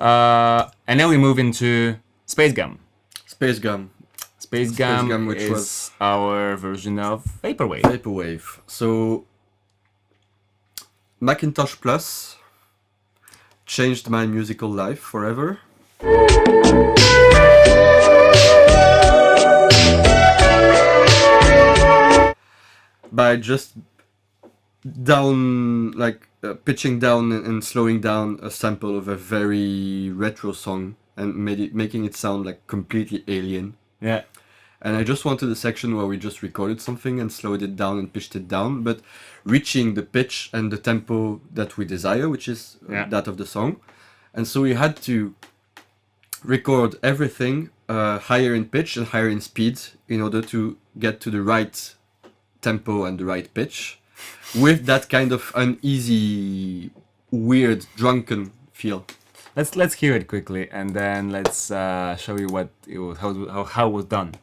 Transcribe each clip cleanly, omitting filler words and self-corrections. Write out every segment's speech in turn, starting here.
And then we move into Space Gum. Space Gum. Space Gum, which was our version of Vaporwave. Vaporwave. So Macintosh Plus changed my musical life forever. By just pitching down and slowing down a sample of a very retro song and making it sound like completely alien. Yeah. And I just wanted a section where we just recorded something and slowed it down and pitched it down, but reaching the pitch and the tempo that we desire, which is that of the song. And so we had to record everything higher in pitch and higher in speed in order to get to the right tempo and the right pitch with that kind of uneasy, weird, drunken feel. Let's hear it quickly and then let's show you what it was, how it was done.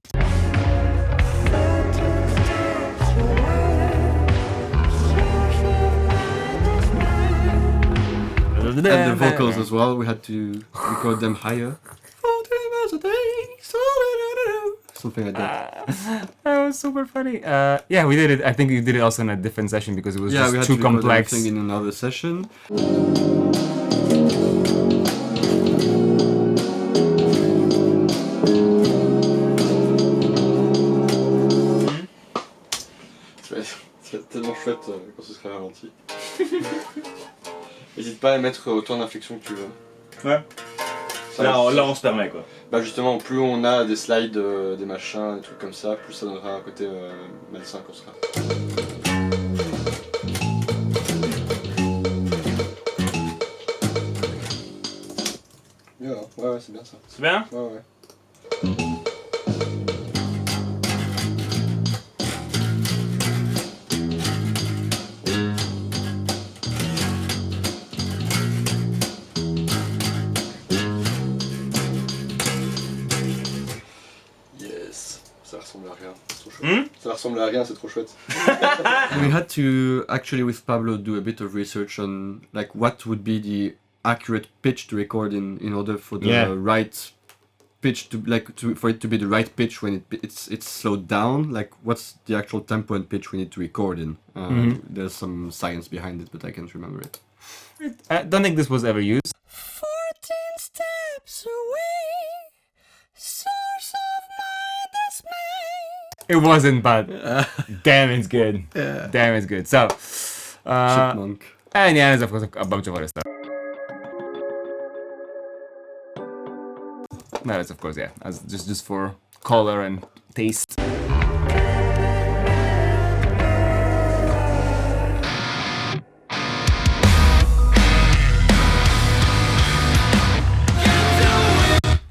And the vocals as well, we had to record them higher. Something like that. That was super funny. Yeah, we did it. I think we did it also in a different session because it was just we had too to record complex. everything in another session. C'est tellement chouette quand ce sera ralenti. N'hésite pas à mettre autant d'inflexion que tu veux. Ouais. Là, on se permet quoi. Bah justement, plus on a des slides, des machins, des trucs comme ça, plus ça donnera un côté malsain qu'on sera. Ouais, c'est bien ça. C'est bien? Ouais. Ça ressemble à rien, c'est trop chouette. Ça ressemble à rien, c'est trop chouette. We had to actually with Pablo do a bit of research on like what would be the accurate pitch to record in order for the right pitch for it to be the right pitch when it's slowed down. Like what's the actual tempo and pitch we need to record in? There's some science behind it, but I can't remember it. I don't think this was ever used. 14 steps away, source of my dismay. It wasn't bad. Damn, it's good. Yeah. Damn, it's good. So, Chipmunk. and yeah, there's of course a bunch of other stuff. No, it's of course as just for color and taste.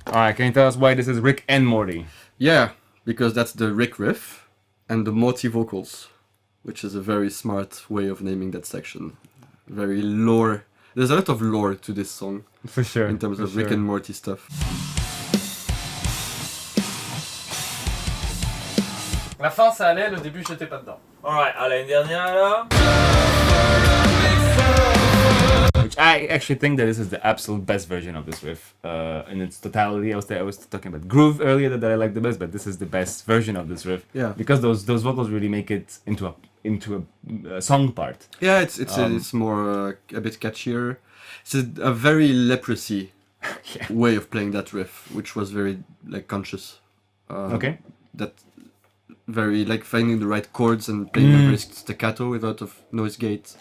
Alright, can you tell us why this is Rick and Morty? Yeah, because that's the Rick riff and the Morty vocals, which is a very smart way of naming that section. Very lore. There's a lot of lore to this song. For sure. In terms of Rick and Morty stuff. La fin ça allait, le début j'étais pas dedans. Alright, allez, une dernière alors. Which I actually think that this is the absolute best version of this riff in its totality. I was talking about groove earlier that I like the best, but this is the best version of this riff. Yeah. Because those vocals really make it into a song part. Yeah, it's more a bit catchier. It's a very leprosy way of playing that riff, which was very like conscious. Okay. That very like finding the right chords and playing a very staccato without a noise gate.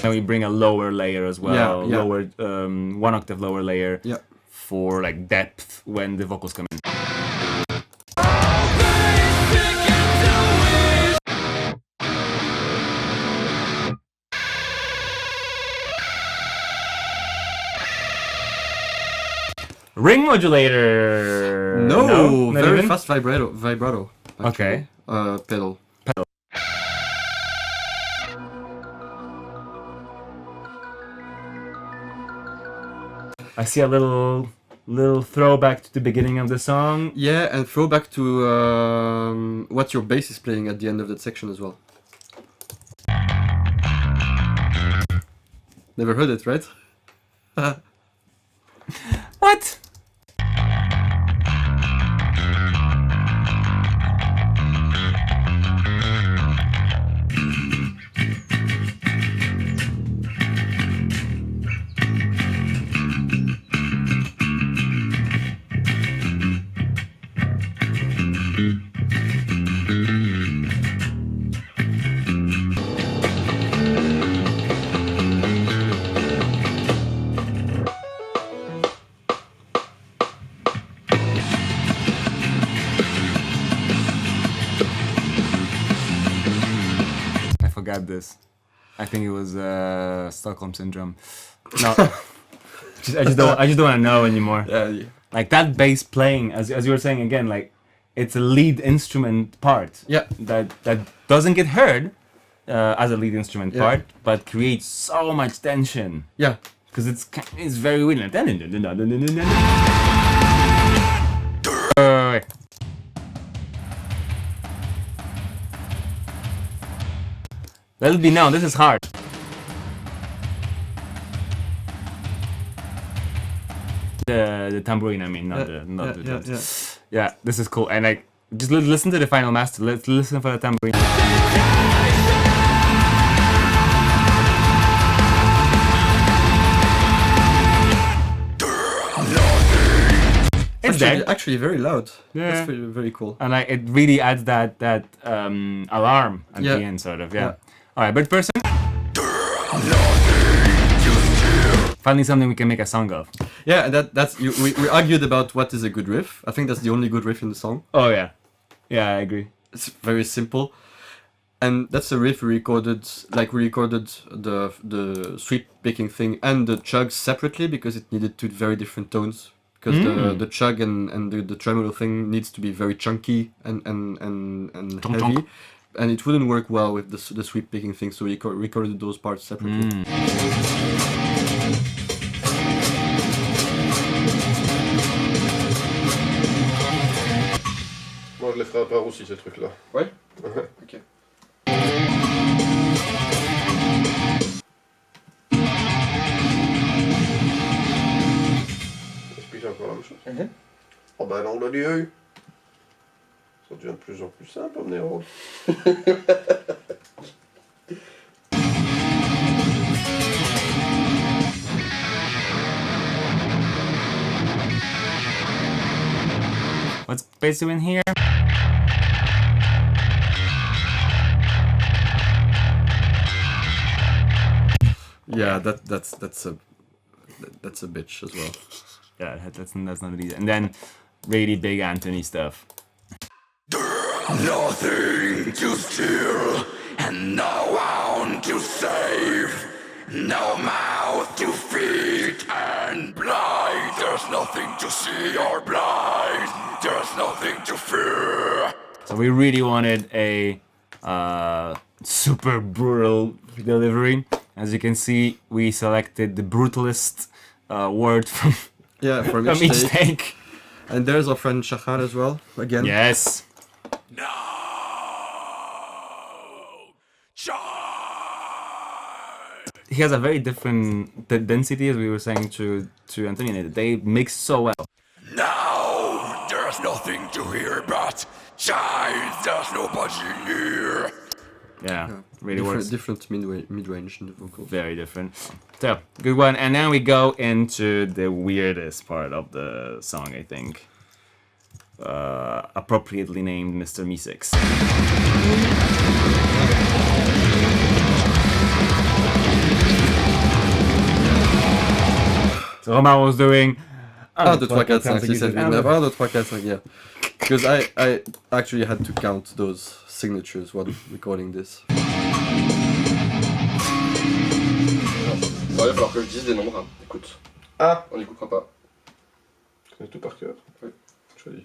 And we bring a lower layer as well, Yeah. lower 1 octave lower layer Yeah. for like depth when the vocals come in. Ring modulator. No, not very even? fast vibrato. Actually. Okay. Pedal. I see a little throwback to the beginning of the song. Yeah, and throwback to what your bass is playing at the end of that section as well. Never heard it, right? What? Got this. I think it was Stockholm syndrome. No, I just don't want to know anymore. Yeah. Like that bass playing, as you were saying again, like it's a lead instrument part. Yeah. That doesn't get heard as a lead instrument part, but creates so much tension. Yeah. Because it's very weird. Let it be known, this is hard. The tambourine, I mean, not the drums. Yeah, this is cool. And like, just listen to the final master. Let's listen for the tambourine. It's actually very loud. Yeah. That's very, very cool. And like, it really adds that alarm at the end, sort of. Yeah. All right, bird person. Finally, something we can make a song of. Yeah, we argued about what is a good riff. I think that's the only good riff in the song. Oh yeah, I agree. It's very simple, and that's a riff we recorded. Like we recorded the sweep picking thing and the chugs separately because it needed two very different tones. Because the chug and the tremolo thing needs to be very chunky and heavy. And it wouldn't work well with the sweep picking thing, so we recorded those parts separately. Moi je les ferai à part aussi ces trucs là. Ouais. Ok. Explique encore la même chose. Oh bah non, on l'a dit. Ça devient de plus en plus simple, Omnerod. What's bass doing here? Yeah, that's a bitch as well. Yeah, that's not easy. And then really big Anthony stuff. Nothing to steal and no one to save. No mouth to feed and blind. There's nothing to see or blind. There's nothing to fear. So we really wanted a super brutal delivery. As you can see, we selected the brutalist word from from each take. And there's our friend Shachar as well, again. Yes. No! He has a very different density, as we were saying to Anthony. They mix so well. No! There's nothing to hear but child. There's nobody near. Yeah, really works. Different mid-range in the vocal. Very different. So, good one. And now we go into the weirdest part of the song, I think. Appropriately named Mr. Me6. So Romain was doing... 1, 2, 3, 4, 5, 6, 7, 8, 9, 1, 2, 3, 4, 5, yeah. Because I actually had to count those signatures while recording this. Il va falloir que je dise des nombres, hein. Écoute. Ah, on n'écoutera pas. Tu connais tout par cœur? Oui. Choisis.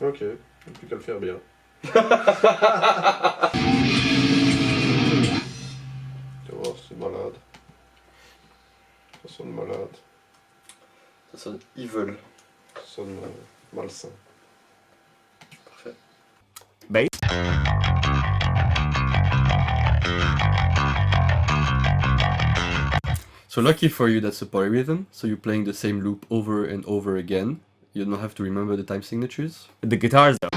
Ok, plus qu'à le faire bien. Tu vois, c'est malade. Ça sonne malade. Ça sonne evil. Ça sonne malsain. Parfait. Bass. So lucky for you, that's a polyrhythm. So you're playing the same loop over and over again. You don't have to remember the time signatures. The guitars though.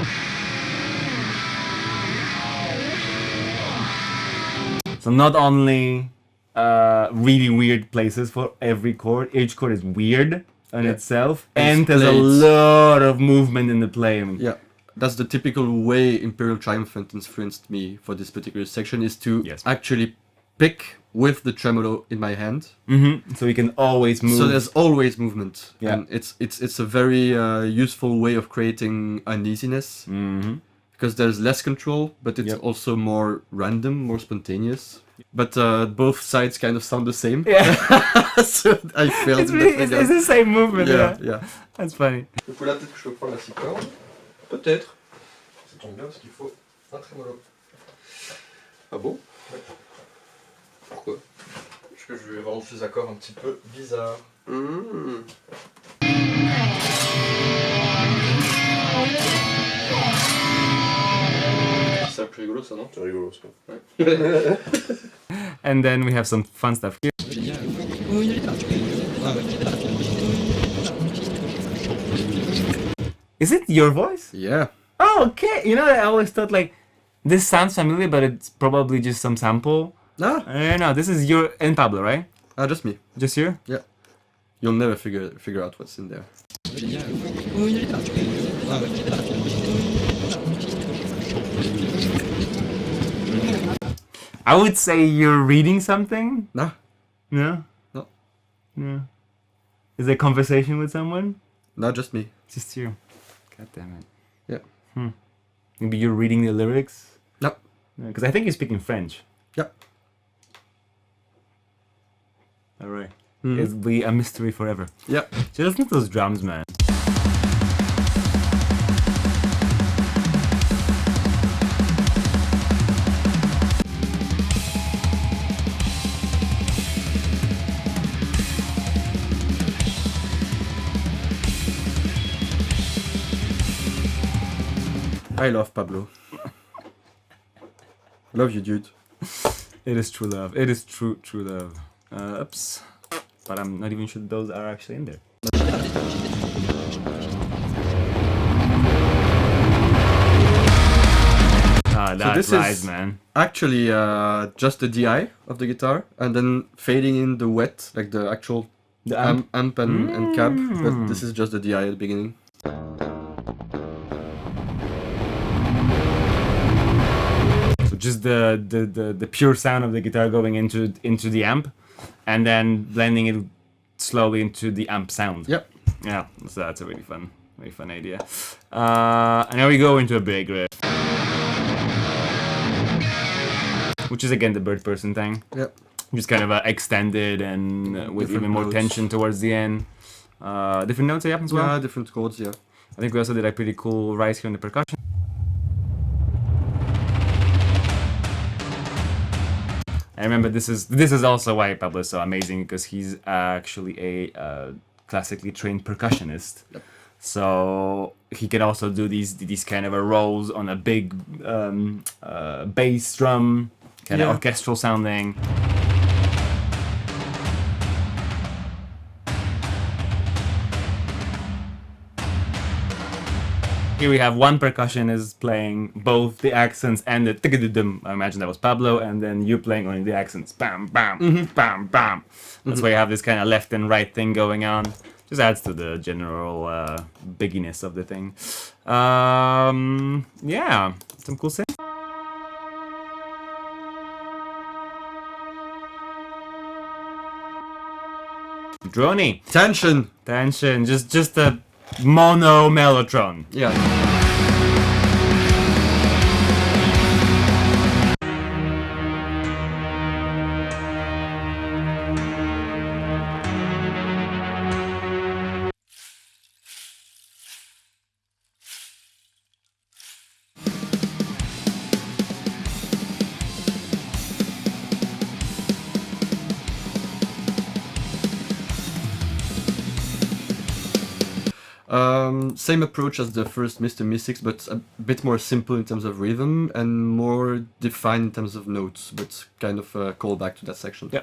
So not only really weird places for every chord, each chord is weird on Yeah. itself, And and there's a splits. lot of movement in the playing. Yeah, that's the typical way Imperial Triumphant influenced me for this particular section, is to Yes. actually pick with the tremolo in my hand. So you can always move. So there's always movement. Yeah. And it's a very useful way of creating uneasiness. Because there's less control, but it's Yep. also more random, more spontaneous. But both sides kind of sound the same. Yeah. So I failed it's, in really, that it's the same movement. yeah, Yeah. yeah. That's funny. Du coup là peut-être que je peux prendre la 6 cordes. Peut-être. Ça tombe bien parce qu'il faut un trémolo. Ah bon? Ouais. Pourquoi? Parce que je vais rendre ces accords un petit peu bizarres. C'est un peu rigolo ça, non? C'est rigolo ça. Ouais. And then we have some fun stuff here. Is it your voice? Yeah. Oh, okay. You know, I always thought like this sounds familiar, but it's probably just some sample. Ah, I don't know. This is your and Pablo, right? just me. Just you? Yeah. You'll never figure out what's in there. I would say you're reading something. Nah. No. No. No. Is there a conversation with someone? Not just me. Just you. God damn it. Yeah. Maybe you're reading the lyrics. No. Because I think you're speaking French. Yeah. All right. Mhm. It'll be a mystery forever. Yeah. So listen to those drums, man. I love Pablo. Love you, dude. It is true love. It is true love. Oops. But I'm not even sure those are actually in there. Ah, that this Rise, is- man. Actually, just the DI of the guitar, and then fading in the wet, like the actual The amp and cab. But this is just the DI at the beginning. So just the pure sound of the guitar going into the amp, and then blending it slowly into the amp sound. Yep. Yeah, so that's a really fun idea. And now we go into a big riff, which is again the bird person thing. Yep. Just kind of extended and with Different even more notes. tension towards the end. Different notes happen as well. Yeah, different chords. Yeah. I think we also did a pretty cool rise here on the percussion. I remember this is also why Pablo is so amazing, because he's actually a classically trained percussionist. Yep. So he can also do these kind of rolls on a big bass drum, kind of Yeah. orchestral sounding. Here we have one percussionist playing both the accents and the tick-a-dum. I imagine that was Pablo, and then you playing only the accents. Bam, bam, bam, bam. That's why you have this kind of left and right thing going on. Just adds to the general bigginess of the thing. Yeah, some cool synth. Drony. Tension. Tension. Just a mono mellotron. Yeah. Same approach as the first Mr. Mystics, but a bit more simple in terms of rhythm and more defined in terms of notes, but kind of a callback to that section. Yeah.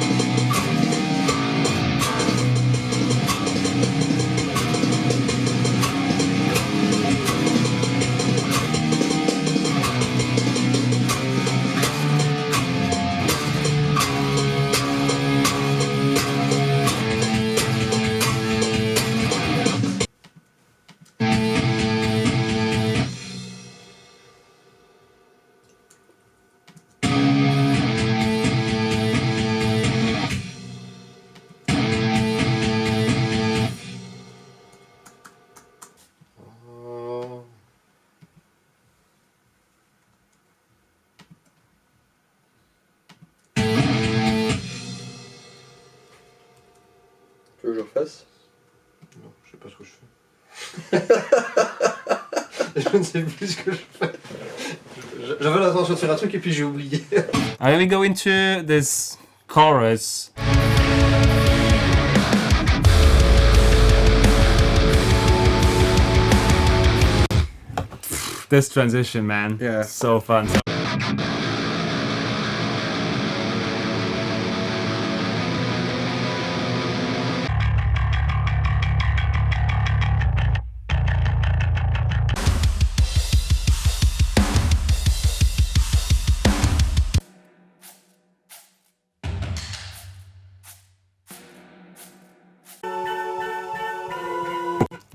Tu veux que je refasse? Non, je sais pas ce que je fais. Je ne sais plus ce que je fais. J'avais l'intention de faire un truc et puis j'ai oublié. I really go into this chorus. This transition, man. Yeah. So fun.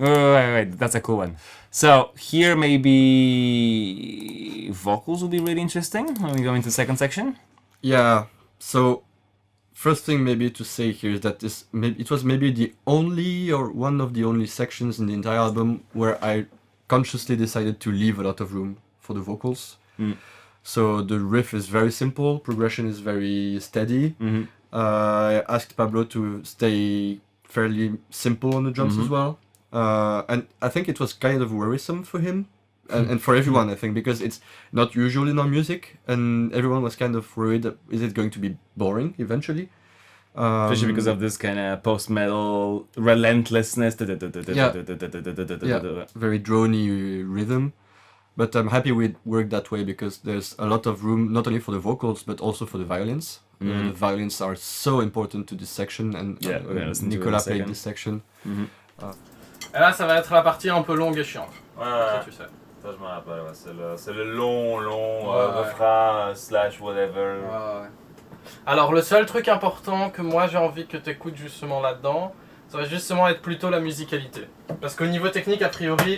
Wait, that's a cool one. So here maybe vocals would be really interesting when we go into the second section. Yeah, so first thing maybe to say here is that it was maybe the only or one of the only sections in the entire album where I consciously decided to leave a lot of room for the vocals. So the riff is very simple, progression is very steady. I asked Pablo to stay fairly simple on the drums as well. And I think it was kind of worrisome for him and for everyone, I think, because it's not usual in our music, and everyone was kind of worried that is it going to be boring eventually. Especially because of this kind of post-metal relentlessness. Yeah, very drony rhythm. But I'm happy we worked that way because there's a lot of room, not only for the vocals, but also for the violins. The violins are so important to this section, and Nicolas played this section. Et là, ça va être la partie un peu longue et chiante. Ouais, Ça, tu sais. ça je me rappelle, ouais. C'est le long Ouais. refrain, slash whatever. Ouais. Alors, le seul truc important que moi j'ai envie que tu écoutes justement là-dedans, ça va justement être plutôt la musicalité. Parce qu'au niveau technique, a priori,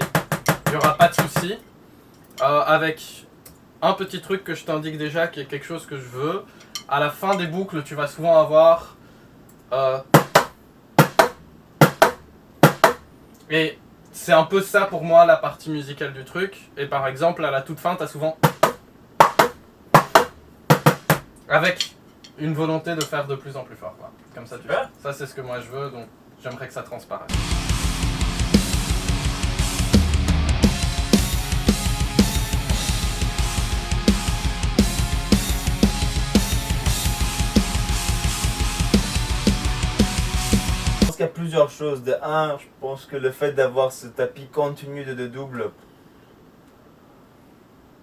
il n'y aura pas de souci. Avec un petit truc que je t'indique déjà, qui est quelque chose que je veux. À la fin des boucles, tu vas souvent avoir... Et c'est un peu ça pour moi la partie musicale du truc. Et par exemple, à la toute fin, t'as souvent... Avec une volonté de faire de plus en plus fort, quoi. Comme ça, tu fais. Ça, c'est ce que moi je veux, donc j'aimerais que ça transparaisse. Il y a plusieurs choses. De un, je pense que le fait d'avoir ce tapis continu de double,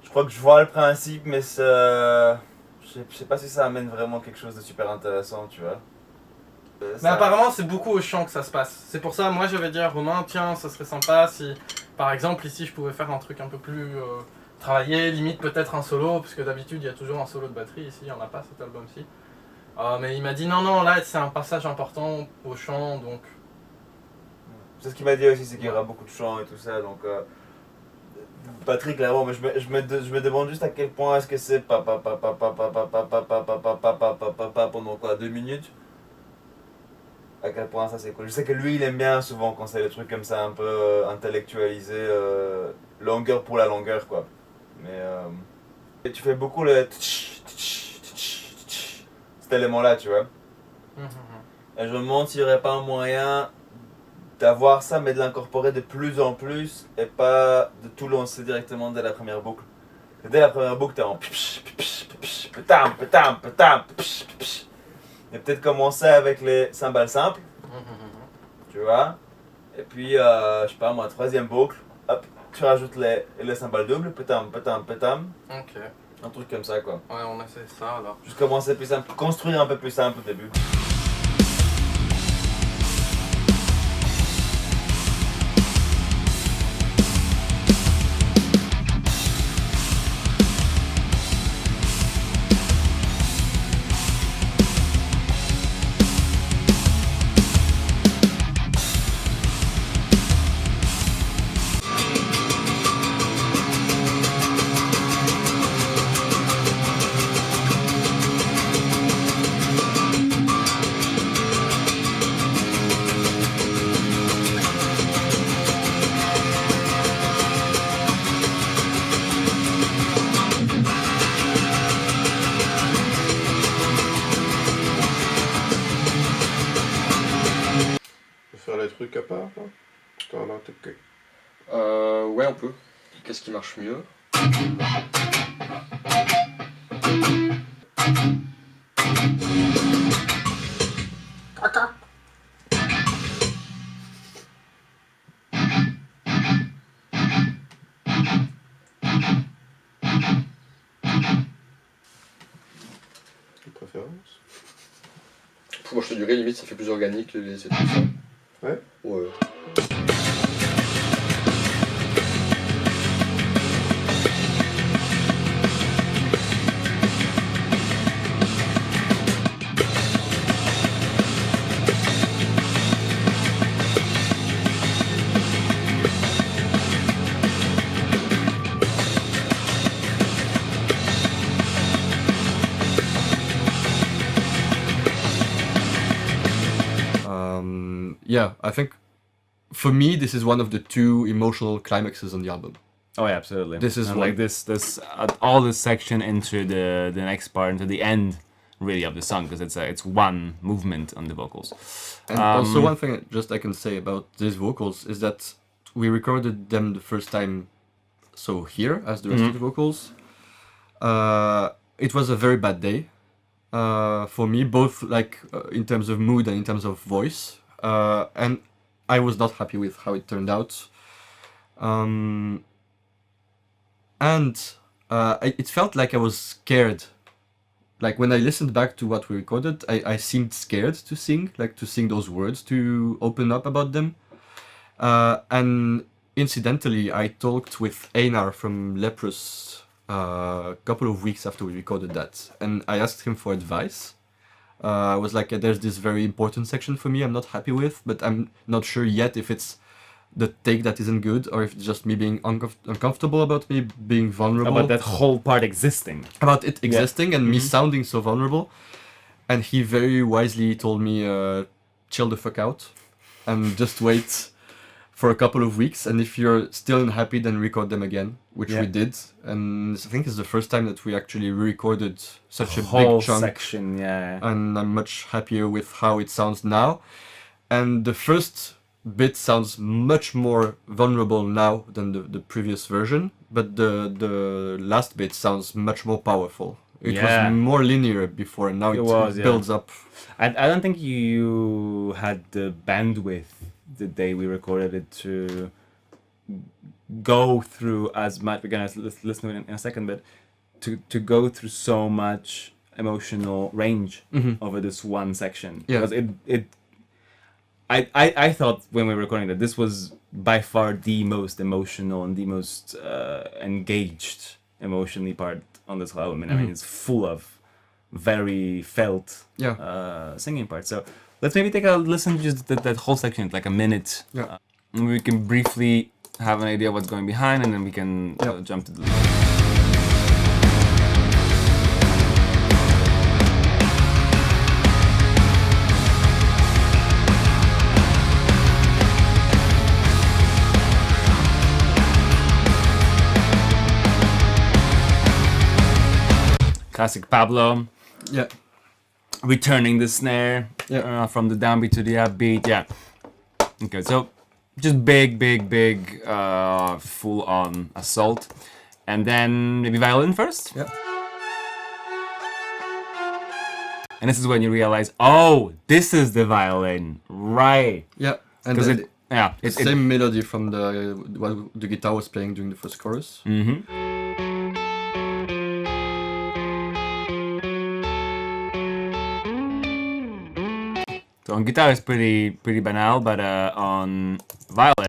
je crois que je vois le principe, mais ça, je sais pas si ça amène vraiment quelque chose de super intéressant, tu vois. Mais apparemment, c'est beaucoup au chant que ça se passe. C'est pour ça, moi, je vais dire, Romain, tiens, ça serait sympa si, par exemple, ici, je pouvais faire un truc un peu plus travaillé, limite peut-être un solo, parce que d'habitude, il y a toujours un solo de batterie. Ici, il n'y en a pas, cet album-ci. Mais il m'a dit, non, là, c'est un passage important au chant, donc... C'est ce qu'il m'a dit aussi, c'est qu'il y aura beaucoup de chants et tout ça, donc... Patrick, clairement, mais je me demande juste à quel point est-ce que c'est pendant quoi, 2 minutes? à quel point ça c'est cool. Je sais que lui il aime bien souvent quand c'est des trucs comme ça un peu intellectualisés, longueur pour la longueur quoi. Mais et tu fais beaucoup le cet élément là, tu vois. Et je me demande s'il n'y aurait pas un moyen d'avoir ça mais de l'incorporer de plus en plus et pas de tout lancer directement dès la première boucle. Dès la première boucle t'es en pétam pétam pétam. Et peut-être commencer avec les cymbales simples, tu vois. Et puis, je sais pas moi, troisième boucle, hop, tu rajoutes les cymbales doubles, pétam, pétam, pétam. Ok. Un truc comme ça quoi. Ouais, on essaie ça alors. Juste commencer plus simple, construire un peu plus simple au début. On peut faire les trucs à part, là. Attends, là, t'es... Ouais, on peut. Qu'est-ce qui marche mieux? Une préférence? Moi je te dirais limite ça fait plus organique les tout ça. Ouais? Ouais. Yeah, I think for me this is one of the two emotional climaxes on the album. Oh yeah, absolutely. This is and one- like this all this section into the next part, into the end, really of the song, because it's one movement on the vocals. And also one thing just I can say about these vocals is that we recorded them the first time, so here as the rest of the vocals. It was a very bad day for me, both like in terms of mood and in terms of voice, and I was not happy with how it turned out. It felt like I was scared. Like when I listened back to what we recorded, I seemed scared to sing those words, to open up about them. And incidentally, I talked with Einar from Leprous a couple of weeks after we recorded that, and I asked him for advice. I was like, there's this very important section for me I'm not happy with, but I'm not sure yet if it's the take that isn't good or if it's just me being uncomfortable about me being vulnerable. About that whole part existing. About it existing and me sounding so vulnerable. And he very wisely told me, chill the fuck out and just wait for a couple of weeks, and if you're still unhappy then record them again, which we did. And I think it's the first time that we actually re-recorded such a Whole big chunk section, yeah. and I'm much happier with how it sounds now. And the first bit sounds much more vulnerable now than the previous version, but the last bit sounds much more powerful. It was more linear before, and now it builds up. I don't think you had the bandwidth the day we recorded it to go through as much. We're gonna listen to it in a second, but to go through so much emotional range over this one section. Yeah. Because I thought when we were recording that this was by far the most emotional and the most engaged emotionally part on this whole album. And I mean, it's full of very felt singing parts. So let's maybe take a listen to just that whole section, like a minute. Yeah. And we can briefly have an idea of what's going behind, and then we can jump to the... classic Pablo. Yeah. Returning the snare from the downbeat to the upbeat. Yeah. Okay, so just big, full-on assault, and then maybe violin first. Yeah. And this is when you realize, oh, this is the violin, right? Yeah. And Because then it's same melody from what the guitar was playing during the first chorus. Mm-hmm. So on guitar it's pretty banal, but on violin.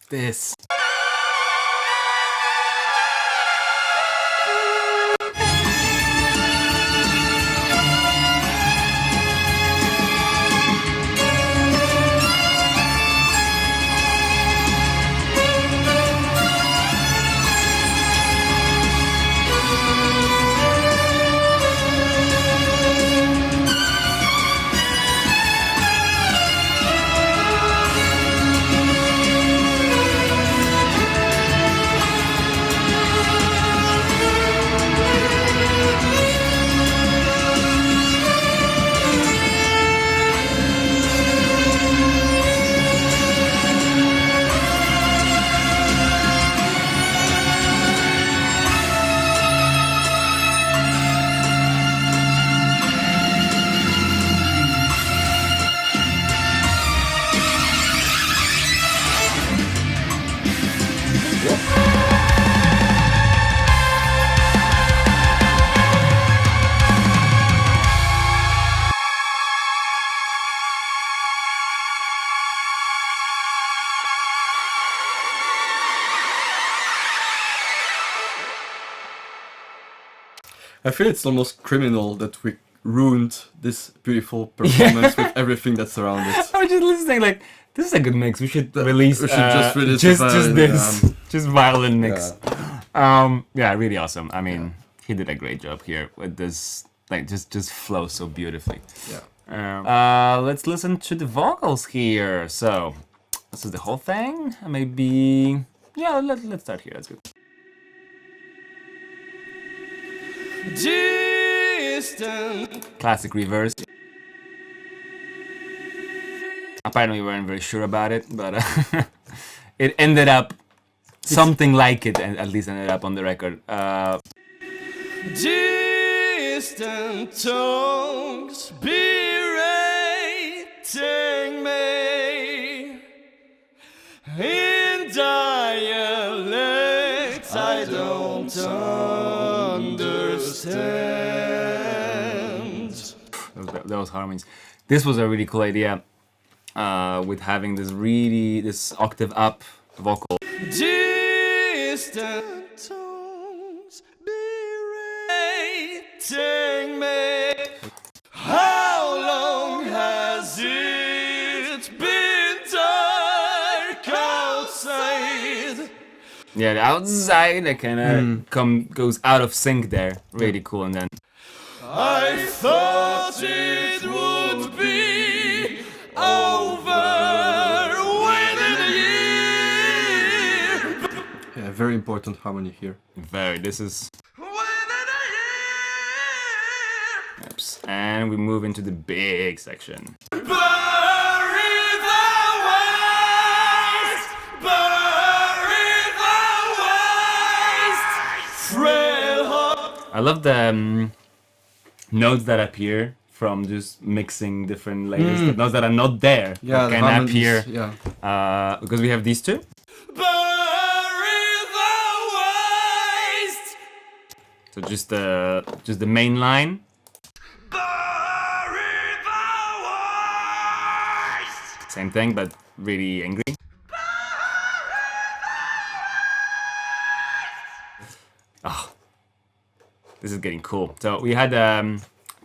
This. I feel it's almost criminal that we ruined this beautiful performance with everything that's around it. I was just listening, like, this is a good mix. We should release. We should just release just violin, this, just violin mix. Yeah, really awesome. I mean, he did a great job here with this. Like, just flows so beautifully. Yeah. Let's listen to the vocals here. So, this is the whole thing. Maybe. Yeah, let's start here. That's good. Classic reverse. Apparently we weren't very sure about it, but it ended up something like it, and at least ended up on the record. Distant tongues berating me in dialects I don't understand. Those harmonies. This was a really cool idea, with having this octave up vocal. Distant tongues berating me. How long has it been dark outside? Yeah, the outside that kind of goes out of sync there. Really cool, and then I thought it would be over within a year. Yeah, very important harmony here. This is... Oops. And we move into the big section. I love the notes that appear from just mixing different layers. The notes that are not there Yeah, that can appear. Yeah. Because we have these two. So just the main line. Same thing, but really angry. Oh, this is getting cool. So we had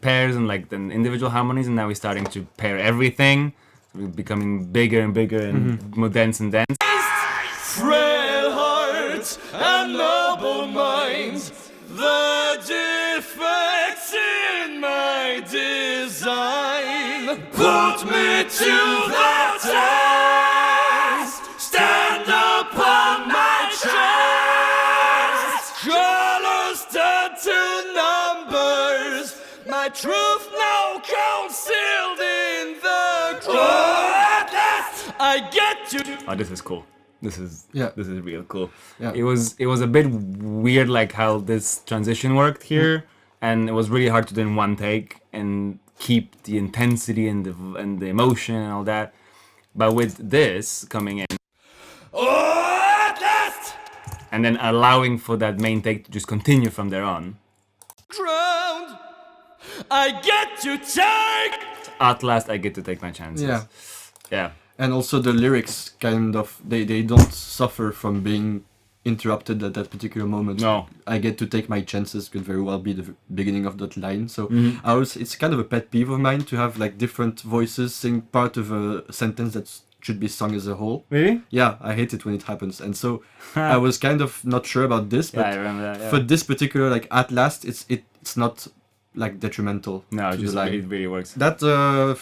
pairs and like the individual harmonies, and now we're starting to pair everything. We're becoming bigger and bigger and more dense and dense. Frail hearts and noble minds, the defects in my design put me to the test. Stand upon my chest, colors turned to numbers, my truth now concealed in the crowd. At last I get to. Oh, this is cool. This is real cool. Yeah. It was a bit weird like how this transition worked here, and it was really hard to do in one take and keep the intensity and the emotion and all that. But with this coming in, at last and then allowing for that main take to just continue from there on. ground I get to take. At last, I get to take my chances. Yeah. Yeah. And also the lyrics kind of they don't suffer from being interrupted at that particular moment. No. I get to take my chances could very well be the beginning of that line. So Mm-hmm. it's kind of a pet peeve of mine to have like different voices sing part of a sentence that should be sung as a whole. Really? Yeah, I hate it when it happens. And so I was kind of not sure about this, Yeah, but I remember that. Yeah. for this particular like at last it's not like detrimental No, to it just the line. it really works. That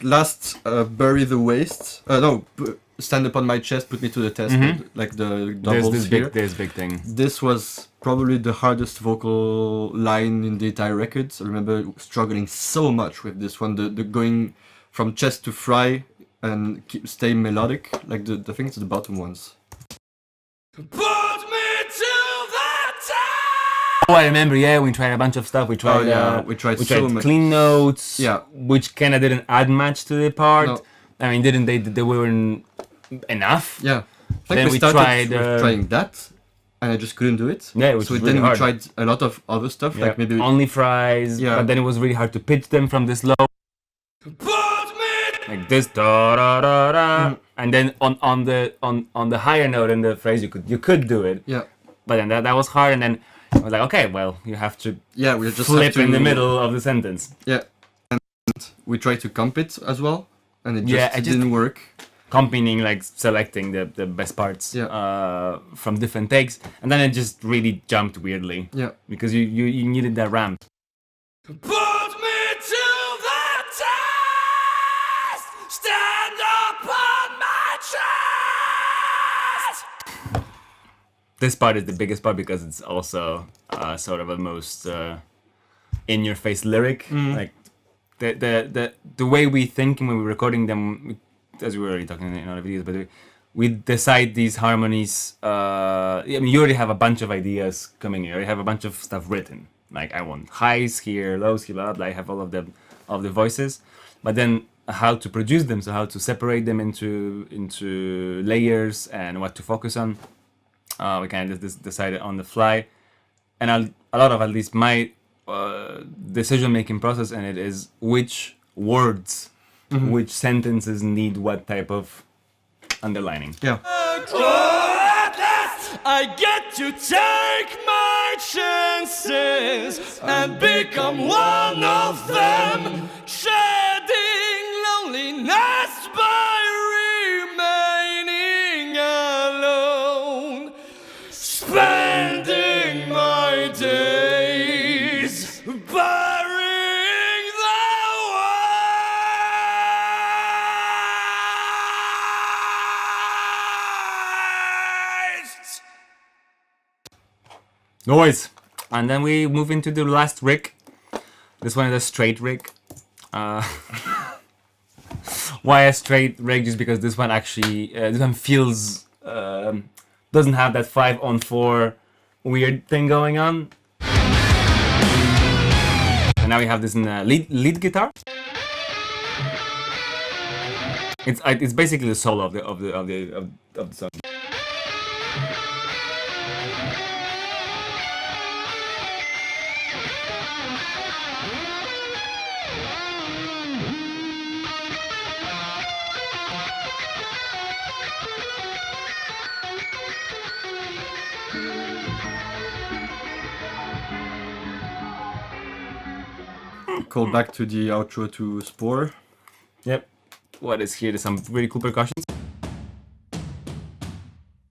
last bury the waste. Stand upon my chest, put me to the test. Like the There's doubles here. this big thing. This was probably the hardest vocal line in the entire record. I remember struggling so much with this one. The going from chest to fry and stay melodic. Like the things at the bottom ones. Put me to the test. Oh, I remember. Yeah, we tried a bunch of stuff. We tried. We tried we so tried much. clean notes. Yeah. Which kind of didn't add much to the part. No. I mean, didn't they? They weren't enough. Yeah. I think Then we we started tried, with trying that, and I just couldn't do it. Yeah, which so was then really we hard. tried a lot of other stuff, Yeah. like maybe only fries. Yeah. But then it was really hard to pitch them from this low. Put me. Like this, da da da da, and then on the higher note in the phrase you could do it, yeah. but then that was hard, and then I was like, okay, well, you have to Yeah, we just flip have to, in the middle of the sentence. Yeah, and we tried to comp it as well, and it Yeah, just didn't work. Combining, like selecting the best parts Yeah. from different takes, and then it just really jumped weirdly Yeah, because you needed that ramp. Put me to the test. Stand upon my chest. This part is the biggest part because it's also sort of a most in-your-face lyric. Like the way we think when we're recording them, as we were already talking in other videos, but we decide these harmonies. I mean, you already have a bunch of ideas coming. You already have a bunch of stuff written. Like I want highs here, lows here, blah blah. I have all of the voices, but then how to produce them, so how to separate them into layers and what to focus on. We kind of just decided on the fly, and a lot of at least my decision-making process in it is which words, which sentences need what type of underlining. yeah. At last, I get to take my chances and become one of them, shedding loneliness by remaining alone, spending my days burying the waste. Noise. And then we move into the last rig. This one is a straight rig. Why a straight rig? Just because this one actually, this one feels, doesn't have that 5-on-4 weird thing going on. And now we have this in lead guitar. It's basically the solo of the song. Call back to the outro to Spore. Yep. What is here? There's some really cool percussions.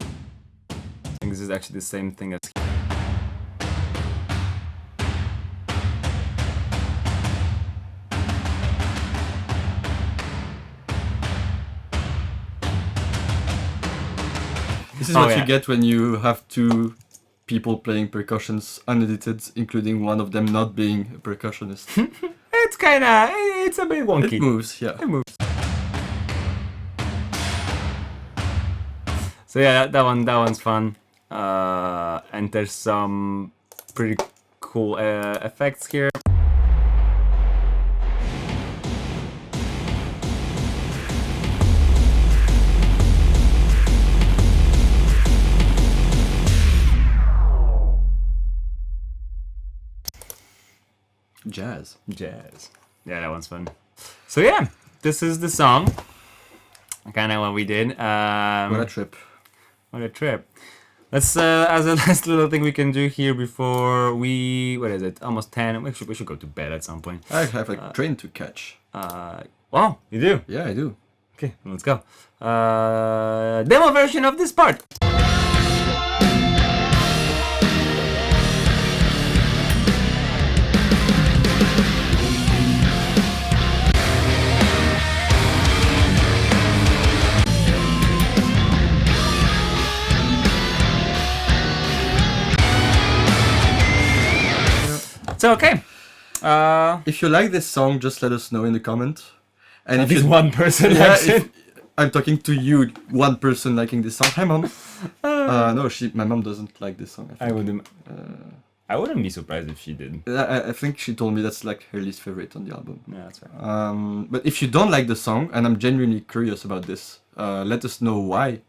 I think this is actually the same thing as. This is what you get when you have two people playing percussions unedited, including one of them not being a percussionist. It's a bit wonky. It moves, yeah. It moves. So yeah, that one's fun. And there's some pretty cool effects here. Jazz. Yeah, that one's fun. So yeah, this is the song. Kind of what we did. What a trip. What a trip. Let's as a last little thing we can do here before we, what is it? Almost 10. We should go to bed at some point. I have a train to catch. Wow, you do? Yeah, I do. Okay, let's go. Demo version of this part. So okay. If you like this song, just let us know in the comment. And if it's one person yeah, likes it. I'm talking to you, one person liking this song. Hi, mom. No, my mom doesn't like this song. I wouldn't be surprised if she did. I think she told me that's like her least favorite on the album. Yeah, that's right. But if you don't like the song, and I'm genuinely curious about this, let us know why.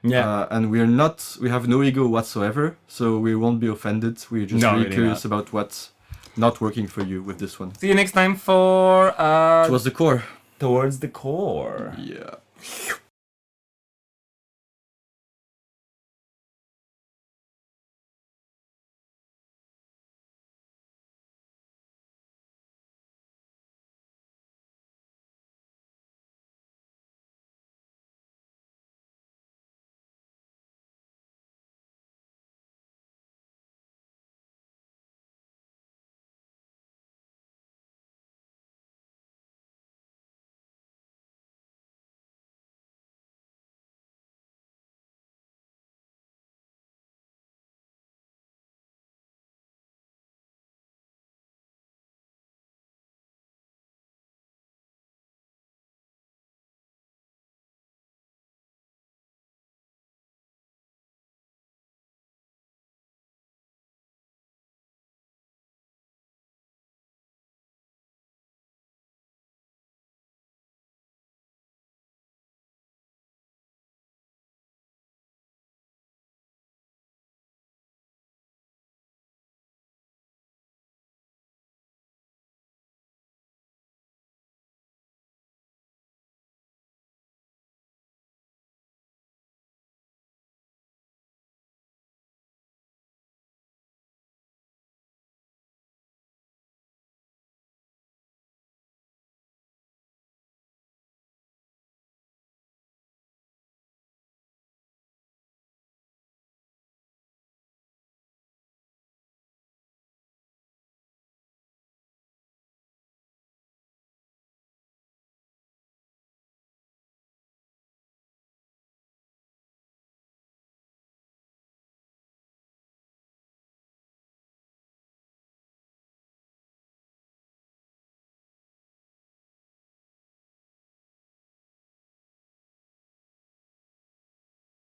Yeah. And we have no ego whatsoever, so we won't be offended. We're just really curious about what's not working for you with this one. See you next time for Towards the Core. Towards the Core. Yeah.